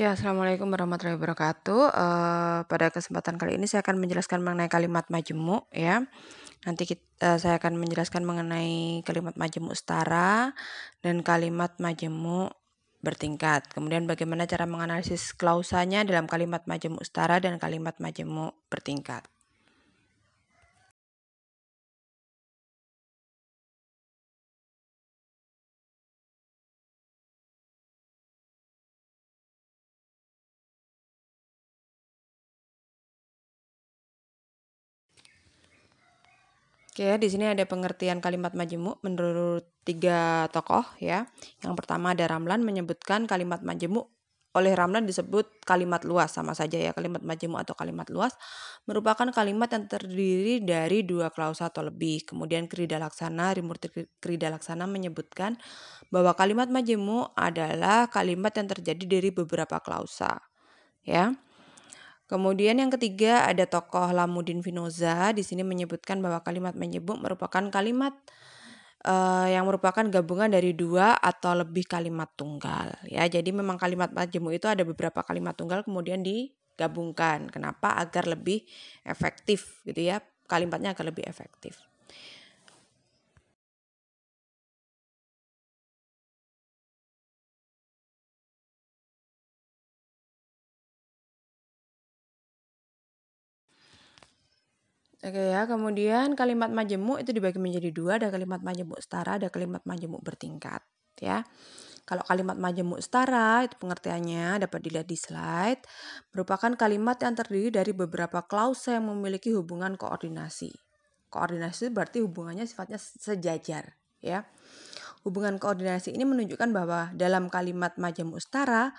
Oke, assalamualaikum warahmatullahi wabarakatuh. Pada kesempatan kali ini saya akan menjelaskan mengenai kalimat majemuk ya. Saya akan menjelaskan mengenai kalimat majemuk setara dan kalimat majemuk bertingkat. Kemudian bagaimana cara menganalisis klausanya dalam kalimat majemuk setara dan kalimat majemuk bertingkat. Oke, di sini ada pengertian kalimat majemuk menurut 3 tokoh ya. Yang pertama ada Ramlan menyebutkan kalimat majemuk oleh Ramlan disebut kalimat luas, sama saja ya, kalimat majemuk atau kalimat luas merupakan kalimat yang terdiri dari 2 klausa atau lebih. Kemudian Krida Laksana, Rimurti Krida Laksana menyebutkan bahwa kalimat majemuk adalah kalimat yang terjadi dari beberapa klausa ya. Kemudian yang ketiga ada tokoh Lamuddin Finoza, di sini menyebutkan bahwa kalimat majemuk merupakan kalimat yang merupakan gabungan dari 2 atau lebih kalimat tunggal ya. Jadi memang kalimat majemuk itu ada beberapa kalimat tunggal kemudian digabungkan. Kenapa? Agar lebih efektif gitu ya. Kalimatnya agar lebih efektif. Oke ya, kemudian kalimat majemuk itu dibagi menjadi 2, ada kalimat majemuk setara, ada kalimat majemuk bertingkat ya. Kalau kalimat majemuk setara itu pengertiannya dapat dilihat di slide, merupakan kalimat yang terdiri dari beberapa klausa yang memiliki hubungan koordinasi. Koordinasi berarti hubungannya sifatnya sejajar ya. Hubungan koordinasi ini menunjukkan bahwa dalam kalimat majemuk setara,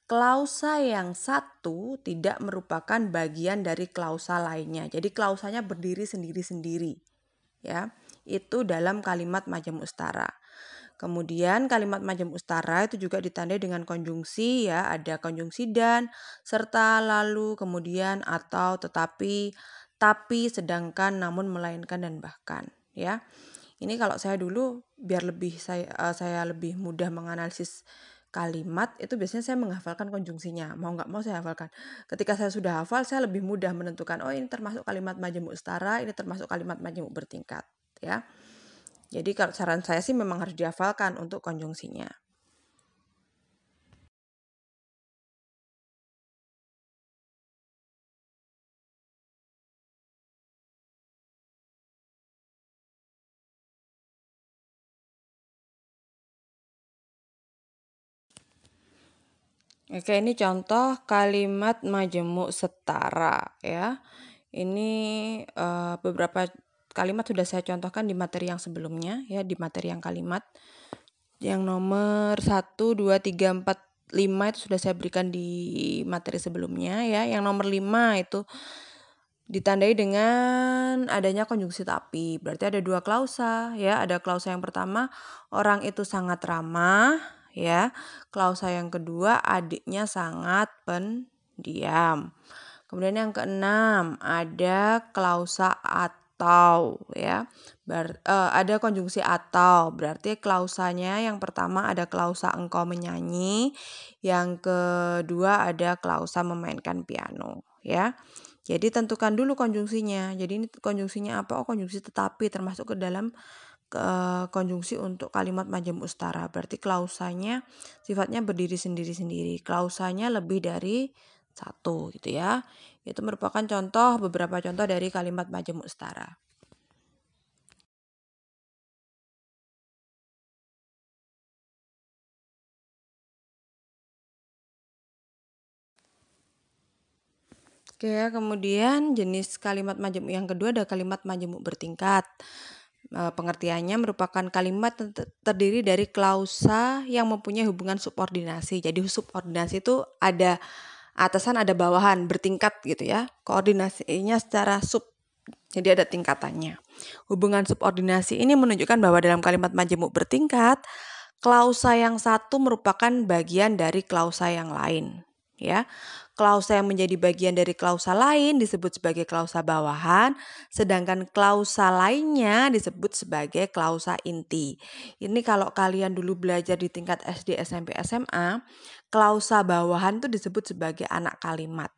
klausa yang satu tidak merupakan bagian dari klausa lainnya. Jadi klausanya berdiri sendiri-sendiri. Ya, itu dalam kalimat majemuk setara. Kemudian kalimat majemuk setara itu juga ditandai dengan konjungsi ya, ada konjungsi dan, serta, lalu, kemudian, atau, tetapi, tapi, sedangkan, namun, melainkan, dan bahkan ya. Ini kalau saya dulu biar saya lebih mudah menganalisis kalimat itu biasanya saya menghafalkan konjungsinya. Mau nggak mau saya hafalkan. Ketika saya sudah hafal saya lebih mudah menentukan oh ini termasuk kalimat majemuk setara, ini termasuk kalimat majemuk bertingkat ya. Jadi kalau saran saya sih memang harus dihafalkan untuk konjungsinya. Oke, ini contoh kalimat majemuk setara ya. Ini beberapa kalimat sudah saya contohkan di materi yang sebelumnya ya, di materi yang kalimat. Yang nomor 1, 2, 3, 4, 5 itu sudah saya berikan di materi sebelumnya ya. Yang nomor 5 itu ditandai dengan adanya konjungsi tapi. Berarti ada 2 klausa ya. Ada klausa yang pertama, orang itu sangat ramah ya. Klausa yang kedua, adiknya sangat pendiam. Kemudian yang keenam, ada klausa atau ya. Ada konjungsi atau, berarti klausanya yang pertama ada klausa engkau menyanyi, yang kedua ada klausa memainkan piano ya. Jadi tentukan dulu konjungsinya. Jadi ini konjungsinya apa? Oh, konjungsi tetapi termasuk ke dalam konjungsi untuk kalimat majemuk setara. Berarti klausanya sifatnya berdiri sendiri-sendiri. Klausanya lebih dari 1 gitu ya. Itu merupakan beberapa contoh dari kalimat majemuk setara. Oke ya, kemudian jenis kalimat majemuk yang kedua ada kalimat majemuk bertingkat. Pengertiannya merupakan kalimat terdiri dari klausa yang mempunyai hubungan subordinasi. Jadi subordinasi itu ada atasan ada bawahan, bertingkat gitu ya. Koordinasinya secara sub. Jadi ada tingkatannya. Hubungan subordinasi ini menunjukkan bahwa dalam kalimat majemuk bertingkat, klausa yang satu merupakan bagian dari klausa yang lain ya. klausa yang menjadi bagian dari klausa lain disebut sebagai klausa bawahan, sedangkan klausa lainnya disebut sebagai klausa inti. Ini kalau kalian dulu belajar di tingkat SD, SMP, SMA, klausa bawahan itu disebut sebagai anak kalimat.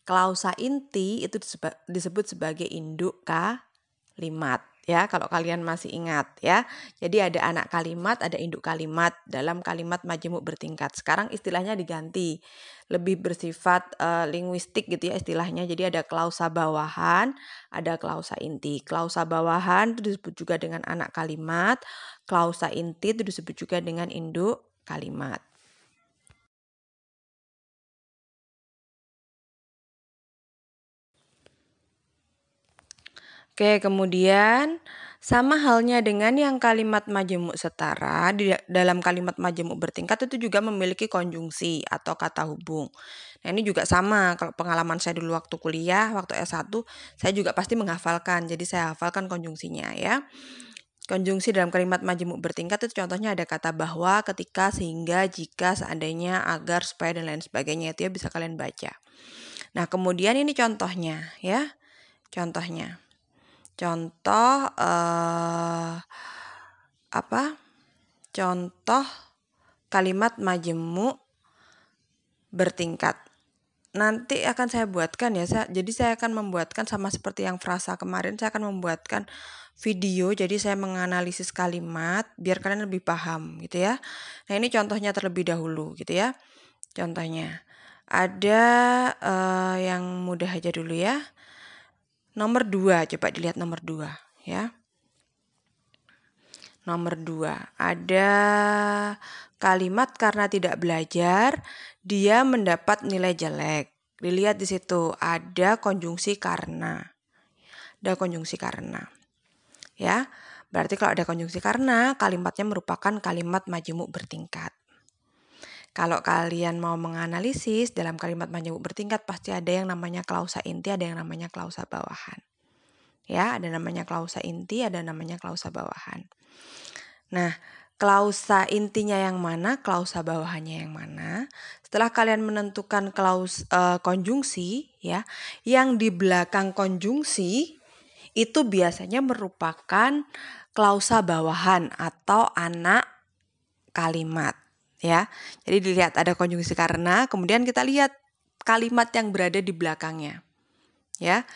Klausa inti itu disebut sebagai induk kalimat. Ya, kalau kalian masih ingat ya. Jadi ada anak kalimat, ada induk kalimat dalam kalimat majemuk bertingkat. Sekarang istilahnya diganti. Lebih bersifat linguistik gitu ya istilahnya. Jadi ada klausa bawahan, ada klausa inti. Klausa bawahan itu disebut juga dengan anak kalimat, klausa inti itu disebut juga dengan induk kalimat. Oke, kemudian sama halnya dengan yang kalimat majemuk setara, dalam kalimat majemuk bertingkat itu juga memiliki konjungsi atau kata hubung. Nah, ini juga sama, kalau pengalaman saya dulu waktu kuliah, waktu S1, saya juga pasti menghafalkan, jadi saya hafalkan konjungsinya ya. Konjungsi dalam kalimat majemuk bertingkat itu contohnya ada kata bahwa, ketika, sehingga, jika, seandainya, agar, supaya, dan lain sebagainya. Itu ya bisa kalian baca. Nah, kemudian ini contohnya ya. Contohnya. Contoh Contoh kalimat majemuk bertingkat. Nanti akan saya buatkan ya. Jadi saya akan membuatkan sama seperti yang frasa kemarin, saya akan membuatkan video. Jadi saya menganalisis kalimat biar kalian lebih paham gitu ya. Nah, ini contohnya terlebih dahulu gitu ya. Contohnya ada yang mudah aja dulu ya. Nomor 2, coba dilihat nomor 2 ya. Nomor 2, ada kalimat karena tidak belajar, dia mendapat nilai jelek. Dilihat di situ, ada konjungsi karena. Ada konjungsi karena. Ya, berarti kalau ada konjungsi karena, kalimatnya merupakan kalimat majemuk bertingkat. Kalau kalian mau menganalisis dalam kalimat majemuk bertingkat, pasti ada yang namanya klausa inti, ada yang namanya klausa bawahan. Ya, ada namanya klausa inti, ada namanya klausa bawahan. Nah, klausa intinya yang mana, klausa bawahannya yang mana? Setelah kalian menentukan konjungsi ya, yang di belakang konjungsi itu biasanya merupakan klausa bawahan atau anak kalimat ya. Jadi dilihat ada konjungsi karena, kemudian kita lihat kalimat yang berada di belakangnya. Ya.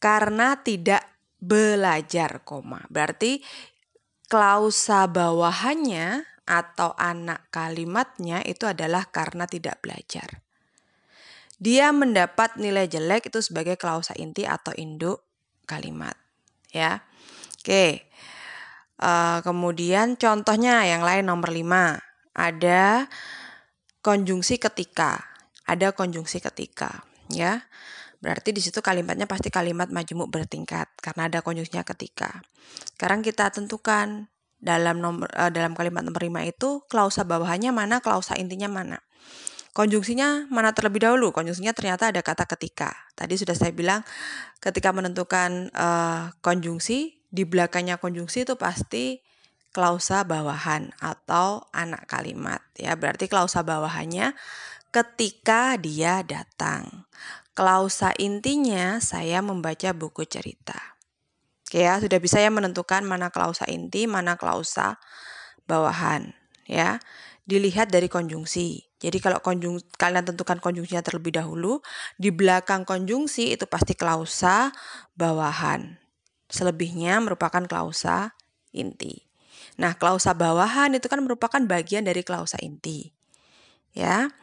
Karena tidak belajar, koma. Berarti klausa bawahannya atau anak kalimatnya itu adalah karena tidak belajar. Dia mendapat nilai jelek itu sebagai klausa inti atau induk kalimat. Ya. Oke. Kemudian contohnya yang lain nomor 5. Ada konjungsi ketika. Ada konjungsi ketika, ya. Berarti di situ kalimatnya pasti kalimat majemuk bertingkat karena ada konjungsinya ketika. Sekarang kita tentukan dalam kalimat nomor 5 itu klausa bawahannya mana, klausa intinya mana. Konjungsinya mana terlebih dahulu? Konjungsinya ternyata ada kata ketika. Tadi sudah saya bilang ketika menentukan konjungsi, di belakangnya konjungsi itu pasti klausa bawahan atau anak kalimat ya. Berarti klausa bawahannya ketika dia datang. Klausa intinya saya membaca buku cerita. Oke ya, sudah bisa ya menentukan mana klausa inti, mana klausa bawahan ya. Dilihat dari konjungsi. Jadi kalau kalian tentukan konjungsinya terlebih dahulu, di belakang konjungsi itu pasti klausa bawahan. Selebihnya merupakan klausa inti. Nah, klausa bawahan itu kan merupakan bagian dari klausa inti. Ya.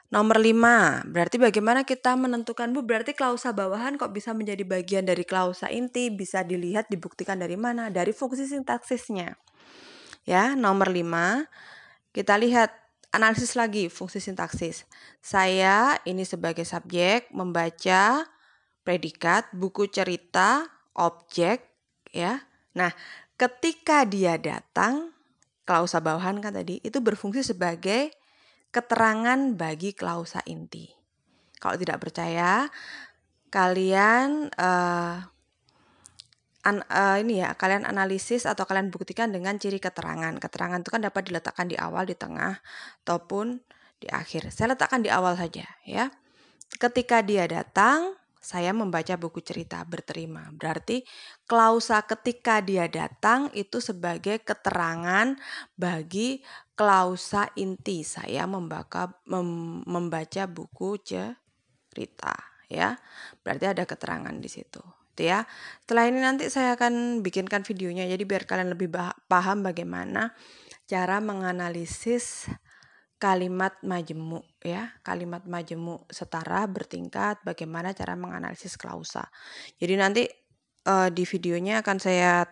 Nomor 5, berarti bagaimana kita menentukan, Bu? Berarti klausa bawahan kok bisa menjadi bagian dari klausa inti? Bisa dilihat, dibuktikan dari mana? Dari fungsi sintaksisnya. Ya, nomor 5, kita lihat analisis lagi fungsi sintaksis. Saya ini sebagai subjek membaca predikat, buku cerita, objek, ya. Nah, ketika dia datang, klausa bawahan kan tadi, itu berfungsi sebagai keterangan bagi klausa inti. Kalau tidak percaya, kalian kalian analisis atau kalian buktikan dengan ciri keterangan. Keterangan itu kan dapat diletakkan di awal, di tengah, ataupun di akhir. Saya letakkan di awal saja ya. Ketika dia datang, saya membaca buku cerita berterima. Berarti klausa ketika dia datang itu sebagai keterangan bagi klausa inti saya membaca buku cerita ya. Berarti ada keterangan di situ. Gitu ya. Setelah ini nanti saya akan bikinkan videonya jadi biar kalian lebih paham bagaimana cara menganalisis kalimat majemuk ya, kalimat majemuk setara bertingkat, bagaimana cara menganalisis klausa. Jadi nanti di videonya akan saya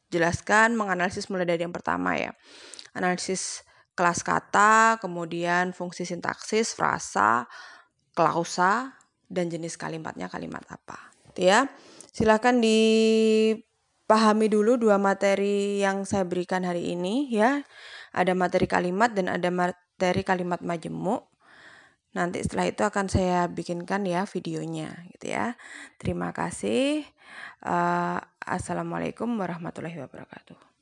jelaskan menganalisis mulai dari yang pertama ya. Analisis kelas kata, kemudian fungsi sintaksis, frasa, klausa, dan jenis kalimatnya kalimat apa. Gitu ya. Silakan dipahami dulu dua materi yang saya berikan hari ini ya. Ada materi kalimat dan ada materi kalimat majemuk. Nanti setelah itu akan saya bikinkan ya videonya gitu ya. Terima kasih. Assalamualaikum warahmatullahi wabarakatuh.